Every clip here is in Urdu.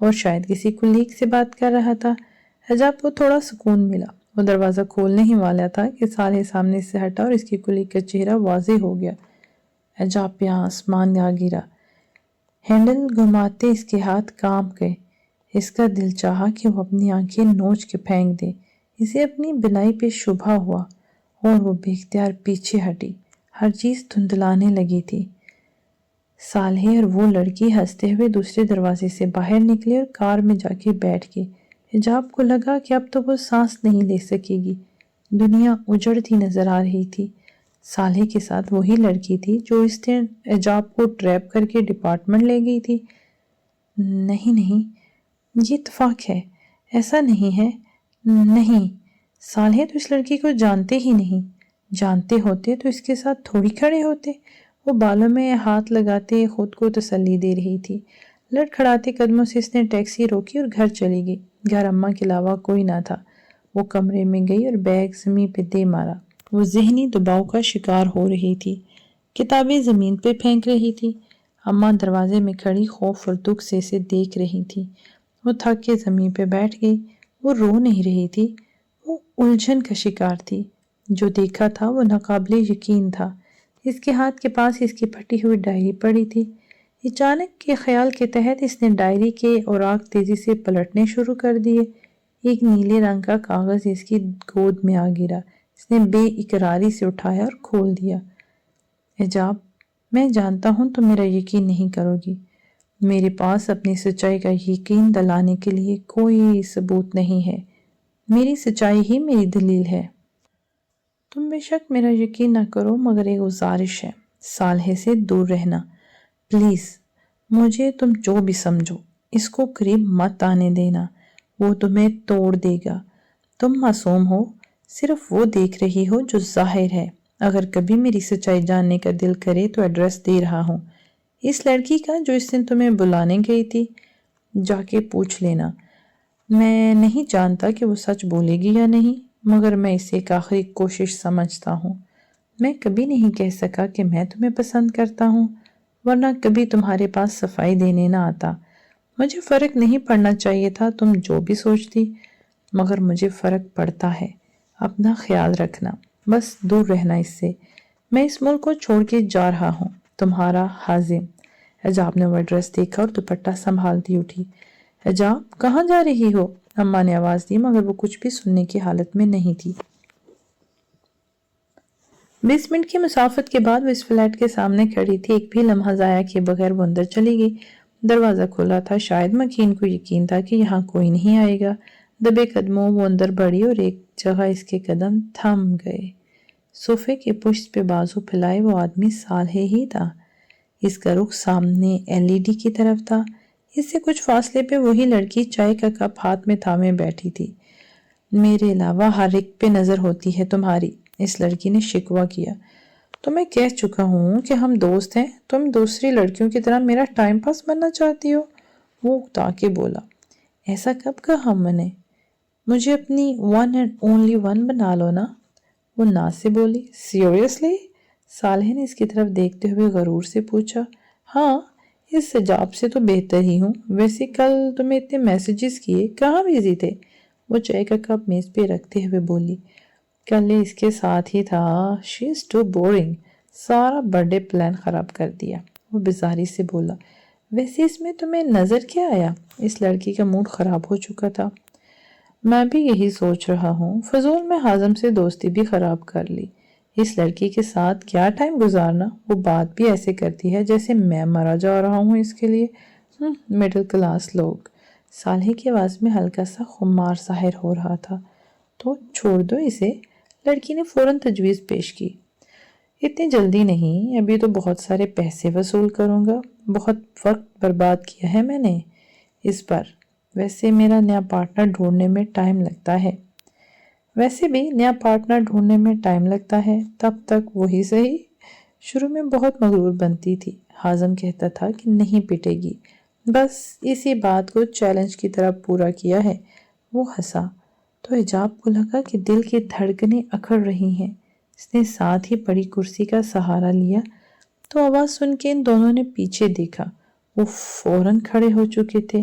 اور شاید کسی کولیگ سے بات کر رہا تھا۔ حجاب کو تھوڑا سکون ملا۔ وہ دروازہ کھولنے ہی والا تھا کہ صالح سامنے سے ہٹا اور اس کی کولیگ کا چہرہ واضح ہو گیا۔ حجاب پہ آسمان آ گرا۔ ہینڈل گھماتے اس کے ہاتھ کانپ گئے۔ اس کا دل چاہا کہ وہ اپنی آنکھیں نوچ کے پھینک دے۔ اسے اپنی بنائی پہ شبہ ہوا اور وہ بے اختیار پیچھے ہٹی۔ ہر چیز دھندلانے لگی تھی۔ صالح اور وہ لڑکی ہنستے ہوئے دوسرے دروازے سے باہر نکلے اور کار میں جا کے بیٹھ گئے۔ حجاب کو لگا کہ اب تو وہ سانس نہیں لے سکے گی۔ دنیا اجڑتی نظر آ رہی تھی۔ صالح کے ساتھ وہی لڑکی تھی جو اس دن حجاب کو ٹریپ کر کے ڈپارٹمنٹ لے گئی تھی۔ نہیں نہیں، یہ اتفاق ہے، ایسا نہیں ہے۔ نہیں، صالح تو اس لڑکی کو جانتے ہی نہیں۔ جانتے ہوتے تو اس کے ساتھ تھوڑی کھڑے ہوتے۔ وہ بالوں میں ہاتھ لگاتے خود کو تسلی دے رہی تھی۔ لڑکھڑاتے قدموں سے اس نے ٹیکسی روکی اور گھر چلی گئی۔ گھر اماں کے علاوہ کوئی نہ تھا۔ وہ کمرے میں گئی اور بیگ زمین پہ دے مارا۔ وہ ذہنی دباؤ کا شکار ہو رہی تھی۔ کتابیں زمین پہ پھینک رہی تھی۔ اماں دروازے میں کھڑی خوف اور دکھ سے اسے دیکھ رہی تھی۔ وہ تھک کے زمین پہ بیٹھ گئی۔ وہ رو نہیں رہی تھی، وہ الجھن کا شکار تھی۔ جو دیکھا تھا وہ ناقابل یقین تھا۔ اس کے ہاتھ کے پاس اس کی پھٹی ہوئی ڈائری پڑی تھی۔ اچانک کے خیال کے تحت اس نے ڈائری کے اوراق تیزی سے پلٹنے شروع کر دیے۔ ایک نیلے رنگ کا کاغذ اس کی گود میں آ گرا۔ اس نے بے اقراری سے اٹھایا اور کھول دیا۔ حجاب، میں جانتا ہوں تم میرا یقین نہیں کرو گی۔ میرے پاس اپنی سچائی کا یقین دلانے کے لیے کوئی ثبوت نہیں ہے۔ میری سچائی ہی میری دلیل ہے۔ تم بے شک میرا یقین نہ کرو، مگر ایک گزارش ہے، صالح سے دور رہنا پلیز۔ مجھے تم جو بھی سمجھو، اس کو قریب مت آنے دینا، وہ تمہیں توڑ دے گا۔ تم معصوم ہو، صرف وہ دیکھ رہی ہو جو ظاہر ہے۔ اگر کبھی میری سچائی جاننے کا دل کرے تو ایڈریس دے رہا ہوں، اس لڑکی کا جو اس دن تمہیں بلانے گئی تھی، جا کے پوچھ لینا۔ میں نہیں جانتا کہ وہ سچ بولے گی یا نہیں، مگر میں اسے ایک آخری کوشش سمجھتا ہوں۔ میں کبھی نہیں کہہ سکا کہ میں تمہیں پسند کرتا ہوں، ورنہ کبھی تمہارے پاس صفائی دینے نہ آتا۔ مجھے فرق نہیں پڑنا چاہیے تھا تم جو بھی سوچتی، مگر مجھے فرق پڑتا ہے۔ اپنا خیال رکھنا، بس دور رہنا اس سے۔ میں اس ملک کو چھوڑ کے جا رہا ہوں، تمہارا حازم۔ حجاب نے وہ ایڈریس دیکھا اور دوپٹہ سنبھالتی اٹھی۔ حجاب، کہاں جا رہی ہو؟ اماں نے آواز دی، مگر وہ کچھ بھی سننے کی حالت میں نہیں تھی۔ 20 منٹ کی مسافت کے بعد وہ اس فلیٹ کے سامنے کھڑی تھی۔ ایک بھی لمحہ ضائع کیے بغیر وہ اندر چلی گئی۔ دروازہ کھلا تھا، شاید مکین کو یقین تھا کہ یہاں کوئی نہیں آئے گا۔ دبے قدموں وہ اندر بڑھی اور ایک جگہ اس کے قدم تھم گئے۔ صوفے کے پشت پہ بازو پھیلائے وہ آدمی صالح ہی تھا۔ اس کا رخ سامنے LED کی طرف تھا۔ اس سے کچھ فاصلے پہ وہی لڑکی چائے کا کپ ہاتھ میں تھامے بیٹھی تھی۔ میرے علاوہ ہر ایک پہ نظر ہوتی ہے تمہاری، اس لڑکی نے شکوہ کیا۔ تو میں کہہ چکا ہوں کہ ہم دوست ہیں، تم دوسری لڑکیوں کی طرح میرا ٹائم پاس بننا چاہتی ہو، وہ اکتا کے بولا۔ ایسا کب کہا میں نے؟ مجھے اپنی ون اینڈ اونلی ون بنا لو نا، وہ ناز سے بولی۔ سیریسلی؟ صالح نے اس کی طرف دیکھتے ہوئے غرور سے پوچھا۔ ہاں، اس حجاب سے تو بہتر ہی ہوں۔ ویسے کل تمہیں اتنے میسیجز کیے، کہاں بزی تھے؟ وہ چائے کا کپ میز پہ رکھتے ہوئے بولی۔ کل اس کے ساتھ ہی تھا، شی از ٹو بورنگ، سارا برتھ ڈے پلان خراب کر دیا، وہ بیزاری سے بولا۔ ویسے اس میں تمہیں نظر کیا آیا؟ اس لڑکی کا موڈ خراب ہو چکا تھا۔ میں بھی یہی سوچ رہا ہوں، فضول میں حازم سے دوستی بھی خراب کر لی۔ اس لڑکی کے ساتھ کیا ٹائم گزارنا، وہ بات بھی ایسے کرتی ہے جیسے میں مرا جا رہا ہوں اس کے لیے۔ مڈل کلاس لوگ۔ صالح کی آواز میں ہلکا سا خمار ظاہر ہو رہا تھا۔ تو چھوڑ دو اسے، لڑکی نے فوراً تجویز پیش کی۔ اتنی جلدی نہیں، ابھی تو بہت سارے پیسے وصول کروں گا، بہت وقت برباد کیا ہے میں نے اس پر۔ ویسے میرا نیا پارٹنر ڈھونڈنے میں ٹائم لگتا ہے۔ ویسے بھی نیا پارٹنر ڈھونڈنے میں ٹائم لگتا ہے، تب تک وہی صحیح۔ شروع میں بہت مغرور بنتی تھی، حازم کہتا تھا کہ نہیں پٹے گی، بس اسی بات کو چیلنج کی طرح پورا کیا ہے۔ وہ ہنسا تو حجاب کو لگا کہ دل کی دھڑکنیں اکھڑ رہی ہیں۔ اس نے ساتھ ہی بڑی کرسی کا سہارا لیا تو آواز سن کے ان دونوں نے پیچھے دیکھا۔ وہ فوراً کھڑے ہو چکے تھے۔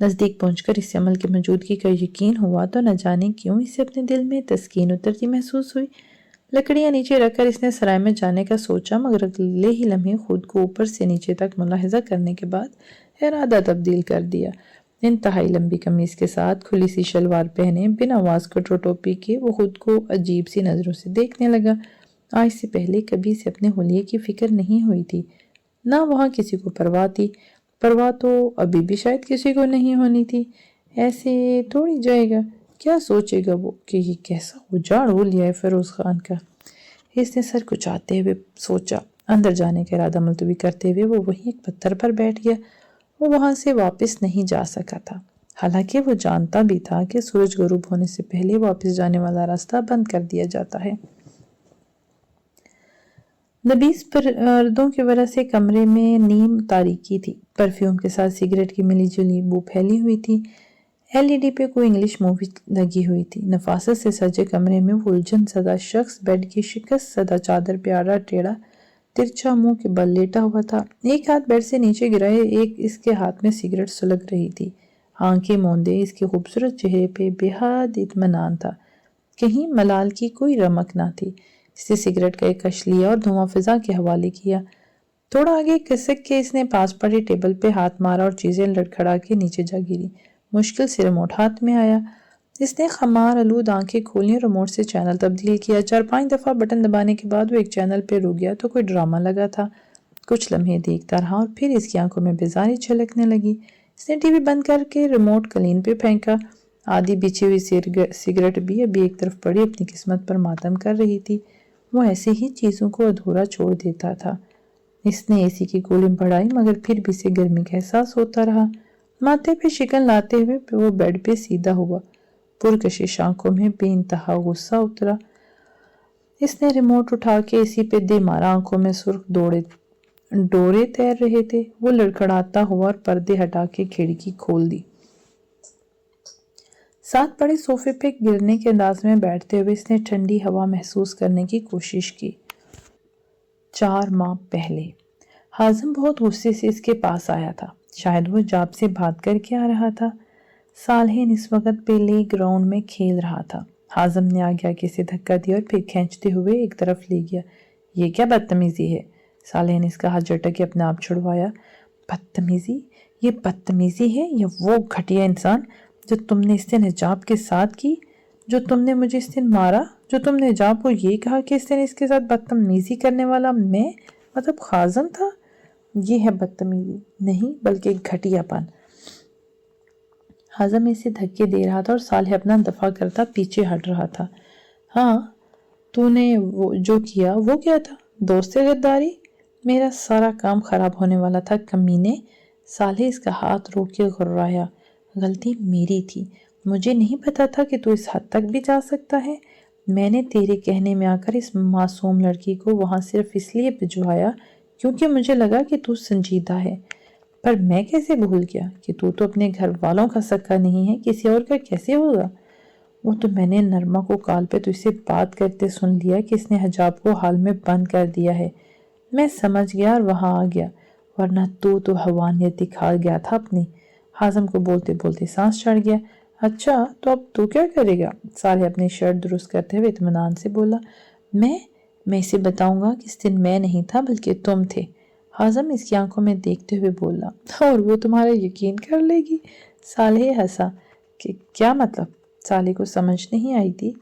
نزدیک پہنچ کر اس عمل کی موجودگی کا یقین ہوا تو نہ جانے کیوں اسے اپنے دل میں تسکین اترتی محسوس ہوئی۔ لکڑیاں نیچے رکھ کر اس نے سرائے میں جانے کا سوچا، مگر اگلے ہی لمحے خود کو اوپر سے نیچے تک ملاحظہ کرنے کے بعد ارادہ تبدیل کر دیا۔ انتہائی لمبی قمیص کے ساتھ کھلی سی شلوار پہنے، بنا واسکٹ اور ٹوپی کے وہ خود کو عجیب سی نظروں سے دیکھنے لگا۔ آج سے پہلے کبھی اسے اپنے حلیے کی فکر نہیں ہوئی تھی، نہ وہاں کسی کو پرواہ تھی۔ پرواہ تو ابھی بھی شاید کسی کو نہیں ہونی تھی۔ ایسے توڑی جائے گا، کیا سوچے گا وہ کہ یہ کیسا اجاڑ ہو لیا ہے فیروز خان کا۔ اس نے سر کچاتے ہوئے سوچا۔ اندر جانے کا ارادہ ملتوی کرتے ہوئے وہ وہیں ایک پتھر پر بیٹھ گیا۔ وہ وہاں سے واپس نہیں جا سکا تھا، حالانکہ وہ جانتا بھی تھا کہ سورج غروب ہونے سے پہلے واپس جانے والا راستہ بند کر دیا جاتا ہے۔ نبیس پردوں کی وجہ سے کمرے میں نیم تاریکی تھی۔ پرفیوم کے ساتھ سگریٹ کی ملی جلی بو پھیلی ہوئی تھی۔ LED پہ کوئی انگلش مووی لگی ہوئی تھی۔ نفاست سے سجے کمرے میں وہ الجھن زدہ شخص بیڈ کی شکست زدہ چادر پہ آڑا ٹیڑھا ترچھا منہ کے بل لیٹا ہوا تھا۔ ایک ہاتھ بیڈ سے نیچے گرا ہے، ایک اس کے ہاتھ میں سگریٹ سلگ رہی تھی۔ آنکھیں موندے اس کے خوبصورت چہرے پہ بے حد اطمینان تھا، کہیں ملال کی کوئی رمق نہ تھی۔ اس نے سگریٹ کا ایک کش لیا اور دھواں فضا کے حوالے کیا۔ تھوڑا آگے کھسک کے اس نے پاس پڑی ٹیبل پہ ہاتھ مارا اور چیزیں لڑکھڑا کے نیچے جا گری۔ مشکل سے ریموٹ ہاتھ میں آیا۔ اس نے خمار آلود آنکھیں کھولیں اور ریموٹ سے چینل تبدیل کیا۔ 4-5 دفعہ بٹن دبانے کے بعد وہ ایک چینل پہ رک گیا تو کوئی ڈرامہ لگا تھا۔ کچھ لمحے دیکھتا رہا اور پھر اس کی آنکھوں میں بیزاری چھلکنے لگی۔ اس نے ٹی وی بند کر کے ریموٹ کلین پہ پھینکا۔ آدھی بچھی ہوئی سگریٹ بھی ابھی ایک طرف پڑی اپنی قسمت پر ماتم کر رہی تھی۔ وہ ایسے ہی چیزوں کو ادھورا چھوڑ دیتا تھا۔ اس نے AC کی کولنگ بڑھائی، مگر پھر بھی اسے گرمی کا احساس ہوتا رہا۔ ماتھے پہ شکن لاتے ہوئے وہ بیڈ پہ سیدھا ہوا۔ پرکشش آنکھوں میں بے انتہا غصہ اترا۔ اس نے ریموٹ اٹھا کے AC پہ دے مارا۔ آنکھوں میں سرخ ڈورے تیر رہے تھے۔ وہ لڑکھڑاتا ہوا اور پردے ہٹا کے کھڑکی کھول دی۔ ساتھ پڑے صوفے پہ گرنے کے انداز میں بیٹھتے ہوئے اس نے ٹھنڈی ہوا محسوس کرنے کی کوشش کی۔ 4 ماہ پہلے حازم بہت غصے سے اس کے پاس آیا تھا۔ شاید وہ جاب سے بھاگ کر کے آ رہا تھا۔ صالحین اس وقت پلے گراؤنڈ میں کھیل رہا تھا۔ حازم نے آگے آگے سے دھکا دیا اور پھر کھینچتے ہوئے ایک طرف لے گیا۔ یہ کیا بدتمیزی ہے؟ صالح نے اس کا ہاتھ جھٹک کے اپنے آپ چھڑوایا۔ بدتمیزی؟ یہ بدتمیزی ہے یا وہ گھٹیا انسان جو تم نے اس دن حجاب کے ساتھ کی، جو تم نے مجھے اس دن مارا، جو تم نے حجاب کو یہ کہا کہ اس دن اس کے ساتھ بدتمیزی کرنے والا میں مطلب حازم تھا؟ یہ ہے بدتمیزی نہیں بلکہ گھٹیا پن۔ حازم اسے دھکے دے رہا تھا اور صالح اپنا دفاع کرتا پیچھے ہٹ رہا تھا۔ ہاں تو نے جو کیا وہ کیا تھا؟ دوست غداری؟ میرا سارا کام خراب ہونے والا تھا کمینے۔ صالح اس کا ہاتھ روک کے غرایا۔ غلطی میری تھی، مجھے نہیں پتا تھا کہ تو اس حد تک بھی جا سکتا ہے۔ میں نے تیرے کہنے میں آ کر اس معصوم لڑکی کو وہاں صرف اس لیے بھجوایا کیونکہ مجھے لگا کہ تو سنجیدہ ہے، پر میں کیسے بھول گیا کہ تو اپنے گھر والوں کا سکا نہیں ہے، کسی اور کا کیسے ہوگا؟ وہ تو میں نے نرما کو کال پہ تو اسے بات کرتے سن لیا کہ اس نے حجاب کو حال میں بند کر دیا ہے۔ میں سمجھ گیا اور وہاں آ گیا، ورنہ تو حوانیت دکھا گیا تھا اپنی۔ حازم کو بولتے بولتے سانس چڑھ گیا۔ اچھا تو اب تو کیا کرے گا؟ صالح اپنی شرٹ درست کرتے ہوئے اطمینان سے بولا۔ میں اسے بتاؤں گا کہ اس دن میں نہیں تھا بلکہ تم تھے۔ حازم اس کی آنکھوں میں دیکھتے ہوئے بولا۔ اور وہ تمہارا یقین کر لے گی؟ صالح ہنسا۔ کہ کیا مطلب؟ صالح کو سمجھ نہیں آئی تھی۔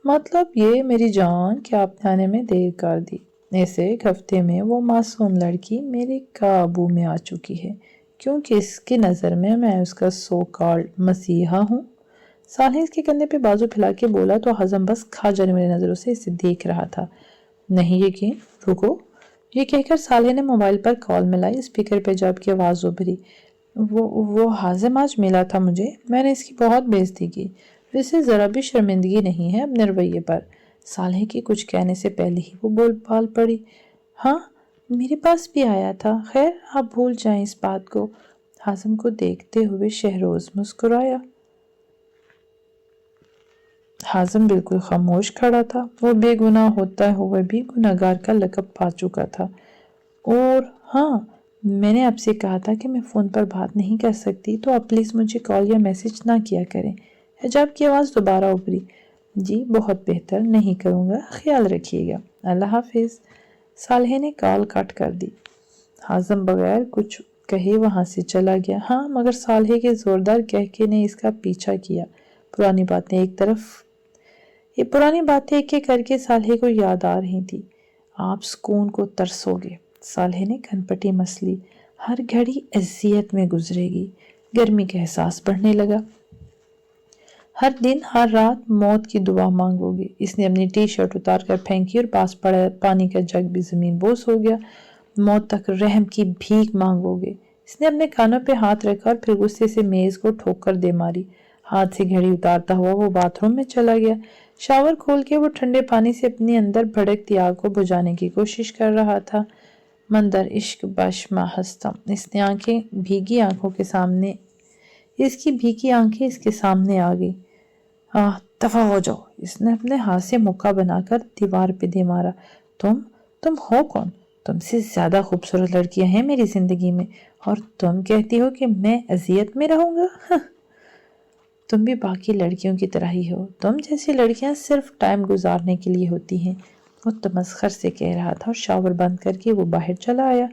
مطلب یہ میری جان کہ آپ نے آنے میں دیر کر دی۔ ایسے ایک ہفتے میں وہ معصوم لڑکی میرے قابو میں آ چکی ہے کیونکہ اس کی نظر میں اس کا سو کالڈ مسیحا ہوں۔ صالح اس کے کندھے پہ بازو پھیلا کے بولا تو حازم بس کھا جانے والی نظروں سے اسے دیکھ رہا تھا۔ نہیں یقین، رکو۔ یہ کہہ کر صالح نے موبائل پر کال ملائی۔ اسپیکر پہ جاب کی آواز ابھری۔ وہ حازم آج ملا تھا مجھے، میں نے اس کی بہت بےعزتی کی، اسے ذرا بھی شرمندگی نہیں ہے اپنے رویے پر۔ صالح کی کچھ کہنے سے پہلے ہی وہ بول پال پڑی۔ ہاں میرے پاس بھی آیا تھا، خیر آپ بھول جائیں اس بات کو۔ حازم کو دیکھتے ہوئے شہروز مسکرایا۔ حازم بالکل خاموش کھڑا تھا۔ وہ بے گناہ ہوتا ہوئے بھی گناہگار کا لقب پا چکا تھا۔ اور ہاں میں نے آپ سے کہا تھا کہ میں فون پر بات نہیں کر سکتی، تو آپ پلیز مجھے کال یا میسج نہ کیا کریں۔ حجاب کی آواز دوبارہ ابھری۔ جی بہت بہتر، نہیں کروں گا، خیال رکھیے گا، اللہ حافظ۔ صالح نے کال کٹ کر دی۔ حازم بغیر کچھ کہے وہاں سے چلا گیا۔ ہاں، مگر صالح کے زوردار کہکے نے اس کا پیچھا کیا۔ پرانی باتیں ایک ایک کر کے صالح کو یاد آ رہی تھی۔ آپ سکون کو ترسو گے، صالح نے کن پٹی مس لی، ہر گھڑی اذیت میں گزرے گی۔ گرمی کا احساس بڑھنے لگا۔ ہر دن ہر رات موت کی دعا مانگو گے۔ اس نے اپنی ٹی شرٹ اتار کر پھینکی اور پاس پڑا پانی کا جگ بھی زمین بوس ہو گیا۔ موت تک رحم کی بھیک مانگو گے۔ اس نے اپنے کانوں پہ ہاتھ رکھا اور پھر غصے سے میز کو ٹھوکر دے ماری۔ ہاتھ سے گھڑی اتارتا ہوا وہ باتھ روم میں چلا گیا۔ شاور کھول کے وہ ٹھنڈے پانی سے اپنے اندر بھڑکتی آگ کو بجھانے کی کوشش کر رہا تھا۔ مندر عشق بش ما ہستم۔ اس کی بھیگی آنکھیں اس کے سامنے آ گئی۔ دفع ہو جاؤ۔ اس نے اپنے ہاتھ سے مکہ بنا کر دیوار پہ دے مارا۔ تم ہو کون؟ تم سے زیادہ خوبصورت لڑکیاں ہیں میری زندگی میں، اور تم کہتی ہو کہ میں اذیت میں رہوں گا؟ تم بھی باقی لڑکیوں کی طرح ہی ہو۔ تم جیسی لڑکیاں صرف ٹائم گزارنے کے لیے ہوتی ہیں، وہ تمسخر سے کہہ رہا تھا، اور شاور بند کر کے وہ باہر چلا آیا۔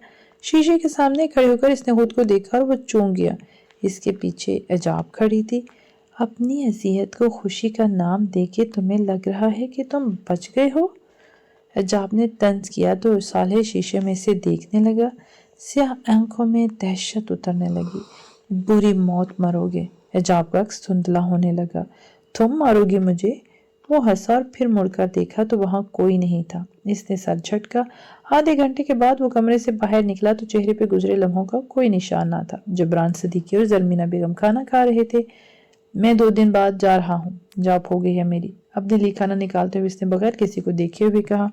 شیشے کے سامنے کھڑے ہو کر اس نے خود کو دیکھا اور وہ چونک گیا۔ اس کے پیچھے حجاب کھڑی تھی۔ اپنی اذیت کو خوشی کا نام دے کے تمہیں لگ رہا ہے کہ تم بچ گئے ہو؟ حجاب نے طنز کیا تو صالح شیشے میں سے دیکھنے لگا۔ سیاہ آنکھوں میں دہشت اترنے لگی۔ بری موت مرو گے۔ حجاب کا عکس دھندلا ہونے لگا۔ تم مارو گی مجھے؟ وہ ہنسا اور پھر مڑ کر دیکھا تو وہاں کوئی نہیں تھا۔ اس نے سر جھٹکا۔ آدھے گھنٹے کے بعد وہ کمرے سے باہر نکلا تو چہرے پہ گزرے لمحوں کا کوئی نشان نہ تھا۔ جبران صدیقی اور زرمینہ بیگم کھانا کھا رہے تھے۔ میں 2 دن بعد جا رہا ہوں، جاب ہو گئی ہے میری، اپنے لیے کھانا نکالتے ہوئے اس نے بغیر کسی کو دیکھے ہوئے کہا۔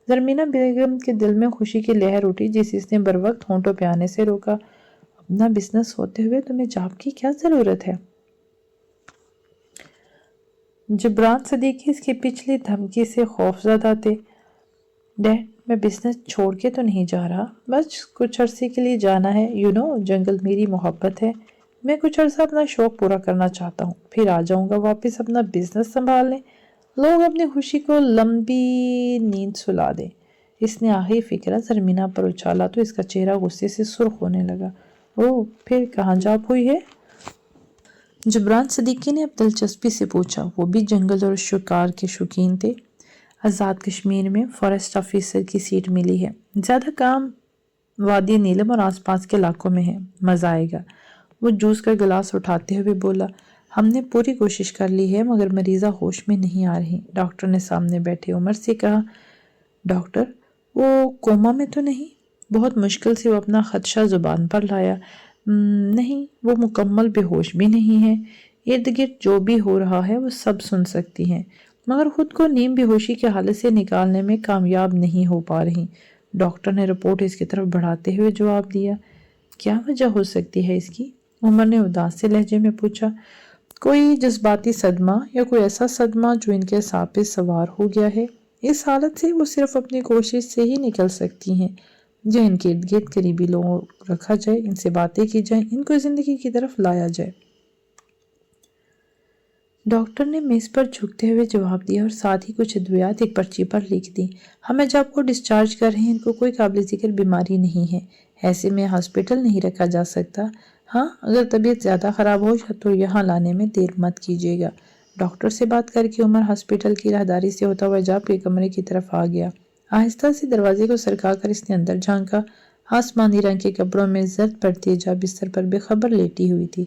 زرمینہ بیگم کے دل میں خوشی کی لہر اٹھی جسے اس نے بر وقت ہونٹوں پہ آنے سے روکا۔ اپنا بزنس ہوتے ہوئے تمہیں جاب کی کیا ضرورت ہے؟ جبران صدیقی اس کی پچھلی دھمکی سے خوفزدہ تھے۔ ڈیڈ، میں بزنس چھوڑ کے تو نہیں جا رہا، بس کچھ عرصے کے لیے جانا ہے۔ جنگل میری محبت ہے۔ میں کچھ عرصہ اپنا شوق پورا کرنا چاہتا ہوں، پھر آ جاؤں گا واپس اپنا بزنس سنبھالنے۔ لوگ اپنی خوشی کو لمبی نیند سلا دیں۔ اس نے آخری فکرہ زرمینہ پر اچھالا تو اس کا چہرہ غصے سے سرخ ہونے لگا۔ پھر کہاں جاب ہوئی ہے؟ جبران صدیقی نے اب دلچسپی سے پوچھا۔ وہ بھی جنگل اور شکار کے شوقین تھے۔ آزاد کشمیر میں فارسٹ آفیسر کی سیٹ ملی ہے۔ زیادہ کام وادی نیلم اور آس پاس کے علاقوں میں ہے، مزہ آئے گا۔ وہ جوس کا گلاس اٹھاتے ہوئے بولا۔ ہم نے پوری کوشش کر لی ہے مگر مریضہ ہوش میں نہیں آ رہی، ڈاکٹر نے سامنے بیٹھے عمر سے کہا۔ ڈاکٹر، وہ کوما میں تو نہیں؟ بہت مشکل سے وہ اپنا خدشہ زبان پر لایا۔ نہیں، وہ مکمل بے ہوش بھی نہیں ہے۔ ارد گرد جو بھی ہو رہا ہے وہ سب سن سکتی ہیں، مگر خود کو نیم بے ہوشی کی حالت سے نکالنے میں کامیاب نہیں ہو پا رہی۔ ڈاکٹر نے رپورٹ اس کی طرف بڑھاتے ہوئے جواب دیا۔ کیا وجہ ہو سکتی ہے اس کی؟ عمر نے اداس سے لہجے میں پوچھا۔ کوئی جذباتی صدمہ یا کوئی ایسا صدمہ جو ان کے اعصاب پہ سوار ہو گیا ہے۔ اس حالت سے وہ صرف اپنی کوشش سے ہی نکل سکتی ہیں۔ جو ان کے ارد گرد قریبی لوگ رکھا جائے، ان سے باتیں کی جائیں، ان کو زندگی کی طرف لایا جائے۔ ڈاکٹر نے میز پر جھکتے ہوئے جواب دیا اور ساتھ ہی کچھ ادویات ایک پرچی پر لکھ دی۔ ہم جب کو ڈسچارج کر رہے ہیں، ان کو کوئی قابل ذکر بیماری نہیں ہے، ایسے میں ہاسپٹل نہیں رکھا جا سکتا۔ ہاں، اگر طبیعت زیادہ خراب ہو تو یہاں لانے میں دیر مت کیجیے گا۔ ڈاکٹر سے بات کر کے عمر ہاسپٹل کی راہداری سے ہوتا ہوا حجاب کے کمرے کی طرف آ گیا۔ آہستہ سے دروازے کو سرکا کر اس نے اندر جھانکا۔ آسمانی رنگ کے کپڑوں میں زرد پڑتی حجاب بستر پر بے خبر لیٹی ہوئی تھی۔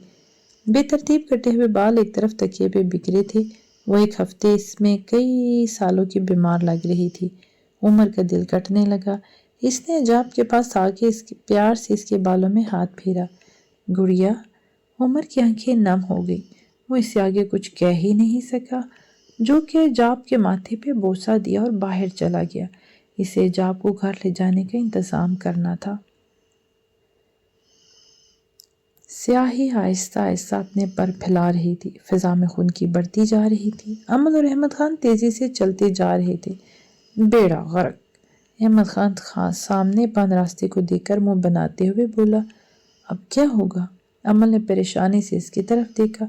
بے ترتیب کٹے ہوئے بال ایک طرف تکیے پہ بکھرے تھے۔ وہ ایک ہفتے اس میں کئی سالوں کی بیمار لگ رہی تھی۔ عمر کا دل کٹنے لگا۔ اس نے حجاب کے پاس آ کے پیار سے اس کے بالوں میں ہاتھ پھیرا۔ گڑیا۔ عمر کی آنکھیں نم ہو گئی۔ وہ اس سے آگے کچھ کہہ ہی نہیں سکا، جو کہ حجاب کے ماتھے پہ بوسہ دیا اور باہر چلا گیا۔ اسے حجاب کو گھر لے جانے کا انتظام کرنا تھا۔ سیاہی آہستہ آہستہ اپنے پر پھیلا رہی تھی، فضا میں خون کی بڑھتی جا رہی تھی۔ امن اور احمد خان تیزی سے چلتے جا رہے تھے۔ بیڑا غرق۔ احمد خان سامنے بند راستے کو دیکھ کر منہ بناتے ہوئے بولا، اب کیا ہوگا؟ امل نے پریشانی سے اس کی طرف دیکھا۔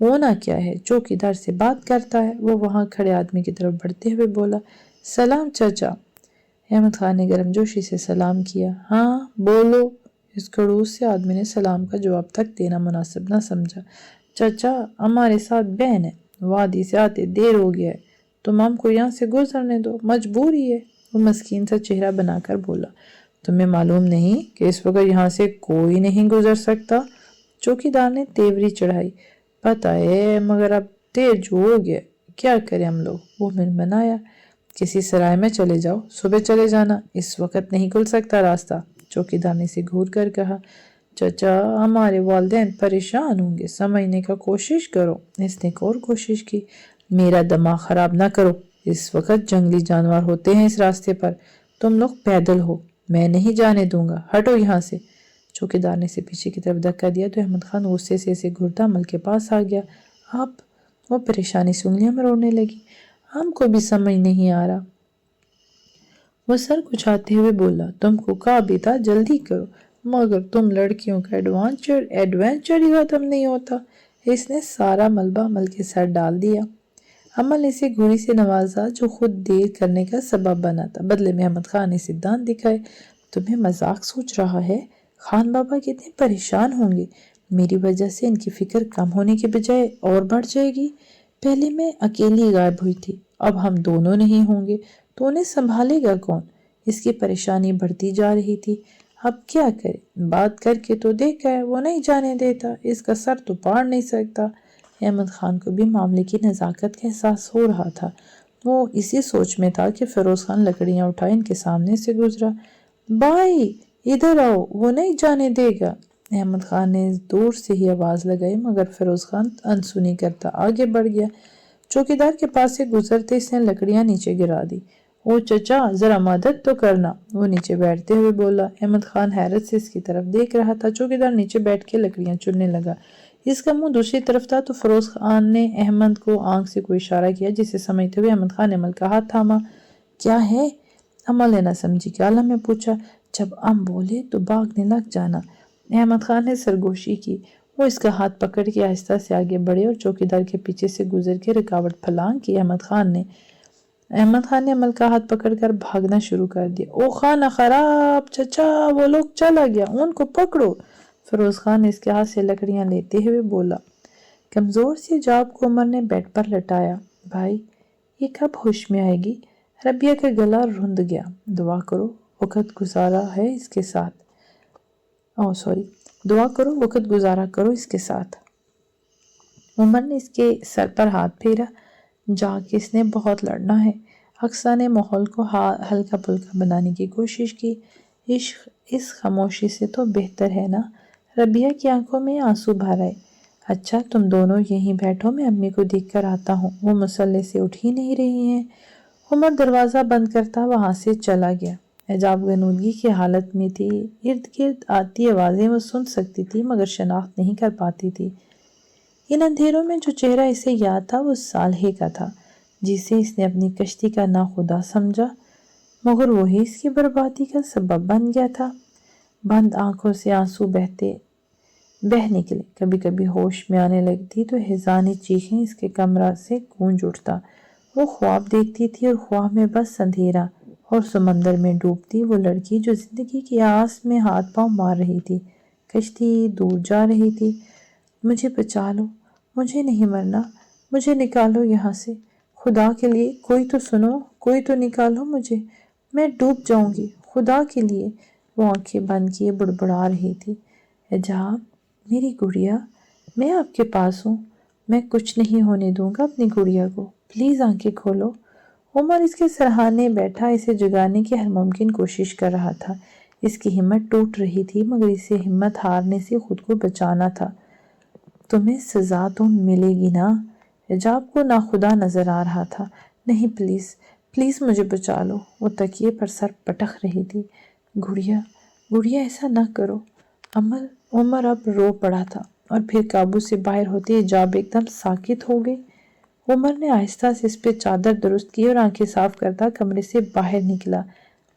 ہونا کیا ہے؟ چوکیدار سے بات کرتا ہے۔ وہ وہاں کھڑے آدمی کی طرف بڑھتے ہوئے بولا، سلام چچا۔ احمد خان نے گرم جوشی سے سلام کیا۔ ہاں بولو۔ اس کھڑوس سے آدمی نے سلام کا جواب تک دینا مناسب نہ سمجھا۔ چچا، ہمارے ساتھ بہن ہے، وادی سے آتے دیر ہو گیا ہے، تم ہم کو یہاں سے گزرنے دو، مجبوری ہے۔ وہ مسکین سا چہرہ بنا کر بولا، تمہیں معلوم نہیں کہ اس وقت یہاں سے کوئی نہیں گزر سکتا؟ چوکیدار نے تیوری چڑھائی۔ پتہ ہے، مگر اب دیر جو ہو گیا، کیا کریں ہم لوگ؟ وہ منمنایا۔ کسی سرائے میں چلے جاؤ، صبح چلے جانا، اس وقت نہیں کھل سکتا راستہ۔ چوکیدار نے اسے گھور کر کہا۔ چچا، ہمارے والدین پریشان ہوں گے، سمجھنے کا کوشش کرو۔ اس نے ایک اور کوشش کی۔ میرا دماغ خراب نہ کرو، اس وقت جنگلی جانور ہوتے ہیں اس راستے پر، تم لوگ پیدل ہو، میں نہیں جانے دوں گا، ہٹو یہاں سے۔ چوکیدار نے اسے پیچھے کی طرف دھکا دیا تو احمد خان غصے سے اسے گھورتا عمل کے پاس آ گیا۔ آپ؟ وہ پریشانی سے انگلیاں مروڑنے لگی۔ ہم کو بھی سمجھ نہیں آ رہا۔ وہ سر کچھاتے ہوئے بولا، تم کو کہا بھی تھا جلدی کرو، مگر تم لڑکیوں کا ایڈونچر ہی ختم نہیں ہوتا۔ اس نے سارا ملبہ عمل کے سر ڈال دیا۔ عمل نے اسے گھوڑی سے نوازا جو خود دیر کرنے کا سبب بنا تھا۔ بدلے میں احمد خان نے اسے دانت دکھائے۔ تمہیں مذاق سوچ رہا ہے؟ خان بابا کتنے پریشان ہوں گے، میری وجہ سے ان کی فکر کم ہونے کے بجائے اور بڑھ جائے گی۔ پہلے میں اکیلی غائب ہوئی تھی، اب ہم دونوں نہیں ہوں گے تو انہیں سنبھالے گا کون؟ اس کی پریشانی بڑھتی جا رہی تھی۔ اب کیا کرے؟ بات کر کے تو دیکھا ہے، وہ نہیں جانے دیتا، اس کا سر تو پاڑ نہیں سکتا۔ احمد خان کو بھی معاملے کی نزاکت کا احساس ہو رہا تھا۔ وہ اسی سوچ میں تھا کہ فیروز خان لکڑیاں اٹھائے ان کے سامنے سے گزرا۔ بھائی ادھر آؤ، وہ نہیں جانے دے گا۔ احمد خان نے دور سے ہی آواز لگائی، مگر فیروز خان انسنی کرتا آگے بڑھ گیا۔ چوکیدار کے پاس سے گزرتے اس نے لکڑیاں نیچے گرا دی۔ او چچا، ذرا مدد تو کرنا، وہ نیچے بیٹھتے ہوئے بولا۔ احمد خان حیرت سے اس کی طرف دیکھ رہا تھا۔ چوکیدار نیچے بیٹھ کے لکڑیاں چننے لگا۔ اس کا منہ دوسری طرف تھا تو فیروز خان نے احمد کو آنکھ سے کوئی اشارہ کیا، جسے سمجھتے ہوئے احمد خان نے عمل کا ہاتھ تھاما۔ کیا ہے؟ عمل نے نہ سمجھی کہ عالم میں پوچھا۔ جب ہم بولے تو بھاگنے لگ جانا۔ احمد خان نے سرگوشی کی۔ وہ اس کا ہاتھ پکڑ کے آہستہ سے آگے بڑھے اور چوکیدار کے پیچھے سے گزر کے رکاوٹ پھلانگ کی۔ احمد خان نے عمل کا ہاتھ پکڑ کر بھاگنا شروع کر دیا۔ او خانہ خراب، چچا وہ لوگ چلا گیا، ان کو پکڑو۔ فیروز خان نے اس کے ہاتھ سے لکڑیاں لیتے ہوئے بولا۔ کمزور سی جاب کو عمر نے بیڈ پر لٹایا۔ بھائی، یہ کب ہوش میں آئے گی؟ ربیہ کا گلا رند گیا۔ دعا کرو وقت گزارا کرو اس کے ساتھ۔ عمر نے اس کے سر پر ہاتھ پھیرا۔ جا کے اس نے بہت لڑنا ہے۔ اقصیٰ نے ماحول کو ہلکا پھلکا بنانے کی کوشش کی۔ عشق اس خاموشی سے تو بہتر ہے نا؟ ربیہ کی آنکھوں میں آنسو بھر آئے۔ اچھا تم دونوں یہیں بیٹھو، میں امی کو دیکھ کر آتا ہوں، وہ مسئلے سے اٹھ ہی نہیں رہی ہیں۔ عمر دروازہ بند کرتا وہاں سے چلا گیا۔ حجاب غنودگی کی حالت میں تھی، ارد گرد آتی آوازیں وہ سن سکتی تھی مگر شناخت نہیں کر پاتی تھی۔ ان اندھیروں میں جو چہرہ اسے یاد تھا وہ صالحے کا تھا، جسے اس نے اپنی کشتی کا ناخدا سمجھا، مگر وہی اس کی بربادی کا سبب بن گیا تھا۔ بند آنکھوں سے آنسو بہہ نکلے۔ کبھی کبھی ہوش میں آنے لگتی تو ہیضانی چیخیں اس کے کمرہ سے گونج اٹھتا۔ وہ خواب دیکھتی تھی اور خواب میں بس اندھیرا اور سمندر میں ڈوبتی وہ لڑکی جو زندگی کی آس میں ہاتھ پاؤں مار رہی تھی۔ کشتی دور جا رہی تھی۔ مجھے بچا لو، مجھے نہیں مرنا، مجھے نکالو یہاں سے، خدا کے لیے کوئی تو سنو، کوئی تو نکالو مجھے، میں ڈوب جاؤں گی، خدا کے لیے۔ وہ آنکھیں بند کیے بڑبڑا رہی تھی۔ حجاب، میری گڑیا، میں آپ کے پاس ہوں، میں کچھ نہیں ہونے دوں گا اپنی گڑیا کو، پلیز آنکھیں کھولو۔ عمر اس کے سرہانے بیٹھا اسے جگانے کی ہر ممکن کوشش کر رہا تھا۔ اس کی ہمت ٹوٹ رہی تھی مگر اسے ہمت ہارنے سے خود کو بچانا تھا۔ تمہیں سزا تو ملے گی نا؟ حجاب کو ناخدا نظر آ رہا تھا۔ نہیں پلیز مجھے بچا لو۔ وہ تکیے پر سر پٹک رہی تھی۔ گڑیا ایسا نہ کرو۔ عمر اب رو پڑا تھا اور پھر قابو سے باہر ہوتے حجاب ایک دم ساکت ہو گئی۔ عمر نے آہستہ سے اس پہ چادر درست کی اور آنکھیں صاف کرتا کمرے سے باہر نکلا۔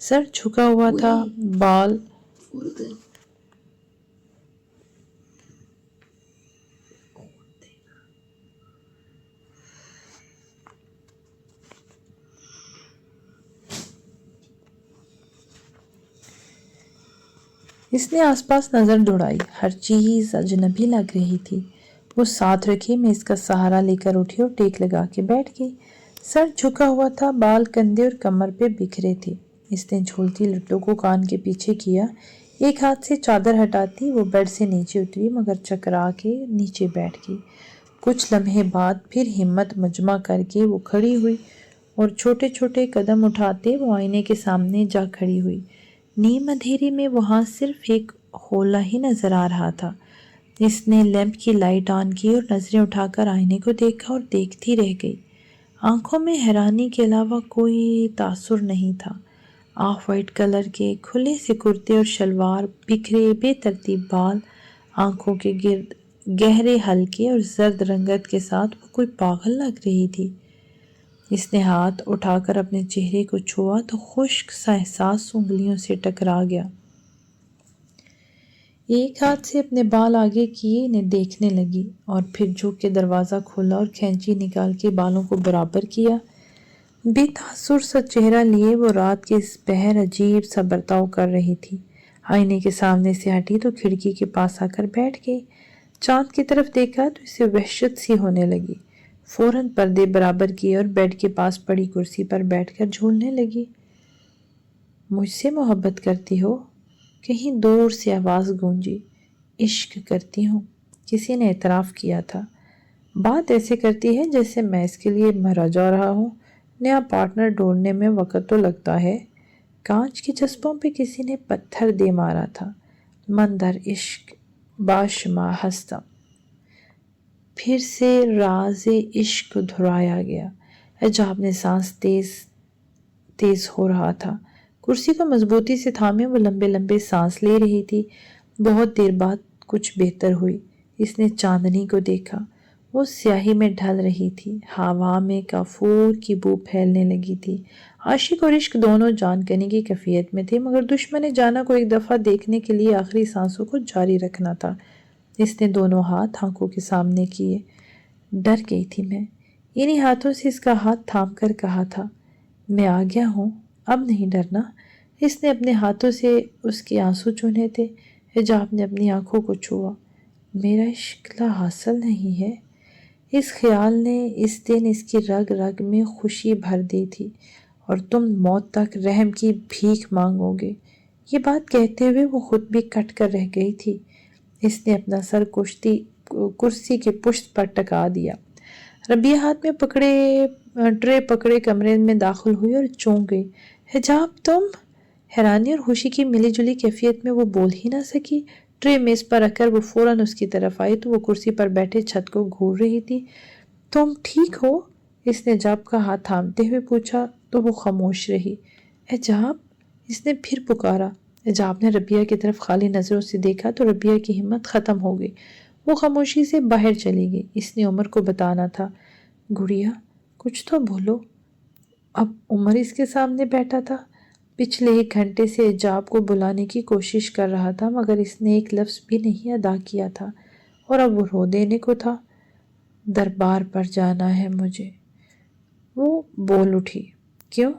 سر جھکا ہوا تھا، بال اس نے آس پاس نظر دوڑائی، ہر چیز اجنبی لگ رہی تھی۔ وہ ساتھ رکھے میز کا سہارا لے کر اٹھی اور ٹیک لگا کے بیٹھ گئی۔ سر جھکا ہوا تھا، بال کندھے اور کمر پہ بکھرے تھے۔ اس نے جھولتی لٹوں کو کان کے پیچھے کیا، ایک ہاتھ سے چادر ہٹاتی وہ بیڈ سے نیچے اتری، مگر چکرا کے نیچے بیٹھ گئی۔ کچھ لمحے بعد پھر ہمت مجمع کر کے وہ کھڑی ہوئی اور چھوٹے چھوٹے قدم اٹھاتے وہ آئینے کے سامنے جا کھڑی ہوئی۔ نیم اندھیرے میں وہاں صرف ایک حولہ ہی نظر آ رہا تھا۔ اس نے لیمپ کی لائٹ آن کی اور نظریں اٹھا کر آئینے کو دیکھا اور دیکھتی رہ گئی۔ آنکھوں میں حیرانی کے علاوہ کوئی تاثر نہیں تھا۔ آف وائٹ کلر کے کھلے سے کرتے اور شلوار، بکھرے بے ترتیب بال، آنکھوں کے گرد گہرے ہلکے اور زرد رنگت کے ساتھ وہ کوئی پاگل لگ رہی تھی۔ اس نے ہاتھ اٹھا کر اپنے چہرے کو چھوا تو خشک سا احساس انگلیوں سے ٹکرا گیا۔ ایک ہاتھ سے اپنے بال آگے کیے انہیں دیکھنے لگی اور پھر جھک کے دروازہ کھولا اور کھینچی نکال کے بالوں کو برابر کیا۔ بے تاثر سا چہرہ لیے وہ رات کے اس پہر عجیب سا برتاؤ کر رہی تھی۔ آئینے کے سامنے سے ہٹی تو کھڑکی کے پاس آ کر بیٹھ گئی۔ چاند کی طرف دیکھا تو اسے وحشت سی ہونے لگی۔ فوراً پردے برابر کیے اور بیڈ کے پاس پڑی کرسی پر بیٹھ کر جھولنے لگی۔ مجھ سے محبت کرتی ہو؟ کہیں دور سے آواز گونجی۔ عشق کرتی ہوں، کسی نے اعتراف کیا تھا۔ بات ایسے کرتی ہے جیسے میں اس کے لیے مرا جا رہا ہوں۔ نیا پارٹنر ڈھونڈنے میں وقت تو لگتا ہے۔ کانچ کی چسپوں پہ کسی نے پتھر دے مارا تھا۔ مندر عشق باشمع ہستہ۔ پھر سے راز عشق دہرایا گیا۔ حجاب نے سانس تیز ہو رہا تھا۔ کرسی کو مضبوطی سے تھامے وہ لمبے لمبے سانس لے رہی تھی۔ بہت دیر بعد کچھ بہتر ہوئی۔ اس نے چاندنی کو دیکھا، وہ سیاہی میں ڈھل رہی تھی۔ ہوا میں کافور کی بو پھیلنے لگی تھی۔ عاشق اور عشق دونوں جان کنی کی کیفیت میں تھے، مگر دشمن جانا کو ایک دفعہ دیکھنے کے لیے آخری سانسوں کو جاری رکھنا تھا۔ اس نے دونوں ہاتھ آنکھوں کے سامنے کیے۔ ڈر گئی تھی میں۔ انہی ہاتھوں سے اس کا ہاتھ تھام کر کہا تھا، میں آ گیا ہوں، اب نہیں ڈرنا۔ اس نے اپنے ہاتھوں سے اس کے آنسو چونے تھے۔ حجاب نے اپنی آنکھوں کو چھوا۔ میرا عشق لا حاصل نہیں ہے۔ اس خیال نے اس دن اس کی رگ رگ میں خوشی بھر دی تھی، اور تم موت تک رحم کی بھیک مانگو گے۔ یہ بات کہتے ہوئے وہ خود بھی کٹ کر رہ گئی تھی۔ اس نے اپنا سر کرسی کے پشت پر ٹکا دیا۔ ربیہ ہاتھ میں ٹرے پکڑے کمرے میں داخل ہوئی اور چونک گئی۔ حجاب تم؟ حیرانی اور خوشی کی ملی جلی کیفیت میں وہ بول ہی نہ سکی۔ ٹرے میز پر رکھ کر وہ فوراً اس کی طرف آئی تو وہ کرسی پر بیٹھے چھت کو گھور رہی تھی۔ تم ٹھیک ہو؟ اس نے حجاب کا ہاتھ تھامتے ہوئے پوچھا تو وہ خاموش رہی۔ حجاب؟ اس نے پھر پکارا۔ حجاب نے ربیہ کی طرف خالی نظروں سے دیکھا تو ربیہ کی ہمت ختم ہو گئی۔ وہ خاموشی سے باہر چلی گئی۔ اس نے عمر کو بتانا تھا۔ گڑیا کچھ تو بولو۔ اب عمر اس کے سامنے بیٹھا تھا۔ پچھلے 1 گھنٹے سے حجاب کو بلانے کی کوشش کر رہا تھا، مگر اس نے ایک لفظ بھی نہیں ادا کیا تھا، اور اب وہ رو دینے کو تھا۔ دربار پر جانا ہے مجھے، وہ بول اٹھی۔ کیوں؟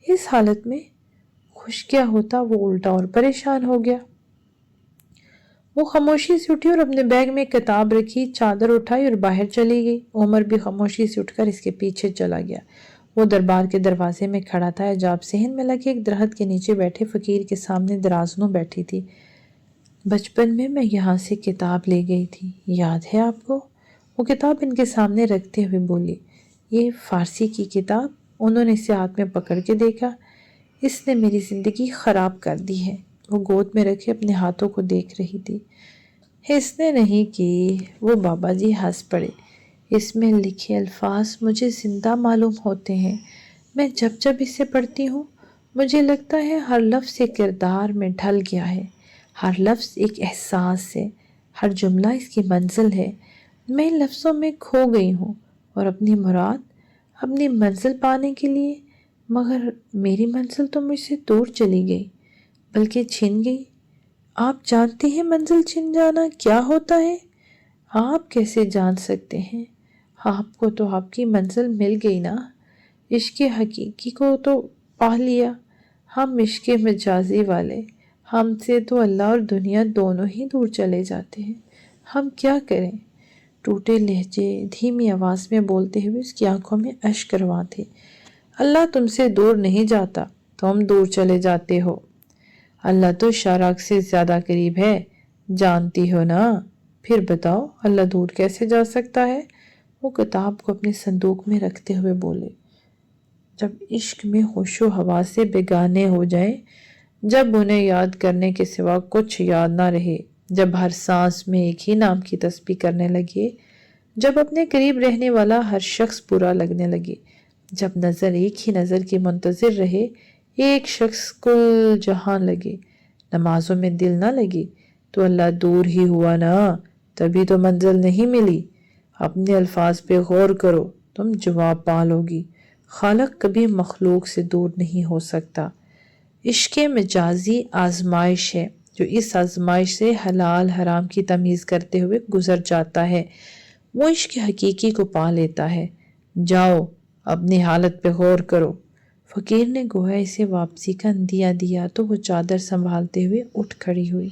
اس حالت میں؟ خوش کیا ہوتا وہ الٹا اور پریشان ہو گیا۔ وہ خاموشی سے اٹھی اور اپنے بیگ میں ایک کتاب رکھی، چادر اٹھائی اور باہر چلی گئی۔ عمر بھی خاموشی سے اٹھ کر اس کے پیچھے چلا گیا۔ وہ دربار کے دروازے میں کھڑا تھا۔ حجاب صحن میں لگے ایک درخت کے نیچے بیٹھے فقیر کے سامنے درازنوں بیٹھی تھی۔ بچپن میں یہاں سے کتاب لے گئی تھی، یاد ہے آپ کو؟ وہ کتاب ان کے سامنے رکھتے ہوئے بولی۔ یہ فارسی کی کتاب؟ انہوں نے اسے ہاتھ میں پکڑ کے دیکھا۔ اس نے میری زندگی خراب کر دی ہے۔ وہ گود میں رکھے اپنے ہاتھوں کو دیکھ رہی تھی۔ اس نے نہیں کی، وہ بابا جی ہنس پڑے۔ اس میں لکھے الفاظ مجھے زندہ معلوم ہوتے ہیں۔ میں جب اسے پڑھتی ہوں مجھے لگتا ہے ہر لفظ ایک کردار میں ڈھل گیا ہے، ہر لفظ ایک احساس ہے، ہر جملہ اس کی منزل ہے۔ میں ان لفظوں میں کھو گئی ہوں اور اپنی مراد، اپنی منزل پانے کے لیے مگر میری منزل تو مجھ سے دور چلی گئی، بلکہ چھن گئی۔ آپ جانتے ہیں منزل چھن جانا کیا ہوتا ہے؟ آپ کیسے جان سکتے ہیں؟ آپ کو تو آپ کی منزل مل گئی نا، عشق حقیقی کو تو پا لیا۔ ہم عشق مجازی والے، ہم سے تو اللہ اور دنیا دونوں ہی دور چلے جاتے ہیں، ہم کیا کریں؟ ٹوٹے لہجے، دھیمی آواز میں بولتے ہوئے اس کی آنکھوں میں اشک رواں تھے۔ اللہ تم سے دور نہیں جاتا، تم دور چلے جاتے ہو۔ اللہ تو شارک سے زیادہ قریب ہے، جانتی ہو نا؟ پھر بتاؤ اللہ دور کیسے جا سکتا ہے؟ وہ کتاب کو اپنے صندوق میں رکھتے ہوئے بولے۔ جب عشق میں ہوش و حواس سے بیگانے ہو جائیں، جب انہیں یاد کرنے کے سوا کچھ یاد نہ رہے، جب ہر سانس میں ایک ہی نام کی تسبیح کرنے لگے، جب اپنے قریب رہنے والا ہر شخص برا لگنے لگے، جب نظر ایک ہی نظر کی منتظر رہے، ایک شخص کل جہان لگے، نمازوں میں دل نہ لگے، تو اللہ دور ہی ہوا نا، تبھی تو منزل نہیں ملی۔ اپنے الفاظ پہ غور کرو، تم جواب پالو گی۔ خالق کبھی مخلوق سے دور نہیں ہو سکتا۔ عشق مجازی آزمائش ہے، جو اس آزمائش سے حلال حرام کی تمیز کرتے ہوئے گزر جاتا ہے، وہ عشق حقیقی کو پا لیتا ہے۔ جاؤ اپنی حالت پہ غور کرو۔ فقیر نے گویا اسے واپسی کا عندیہ دیا تو وہ چادر سنبھالتے ہوئے اٹھ کھڑی ہوئی۔